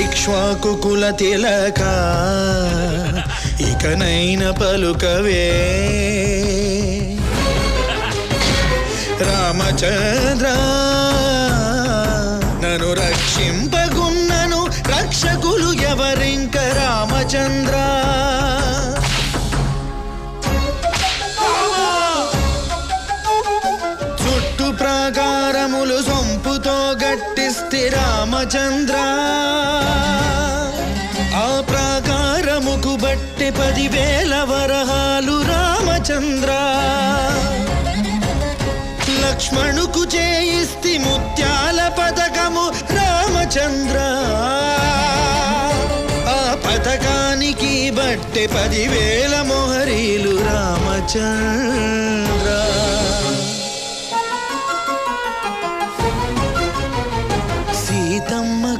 ఇక్ష్వాకుకుల తిలక ఇకనైన పలుకవే రామచంద్ర నన్ను రక్షింపగున్నను రక్షకులు ఎవరింక రామచంద్ర చుట్టు ప్రాకారములు సొంపుతో గట్టిస్తే రామచంద్ర ఆ ప్రాకారముకు బట్టి 10,000 వరహాలు రామచంద్ర లక్ష్మణుకు చేయిస్తి ముత్యాల పథకము రామచంద్ర ఆ పథకానికి బట్టి 10,000 మొహరీలు రామచంద్ర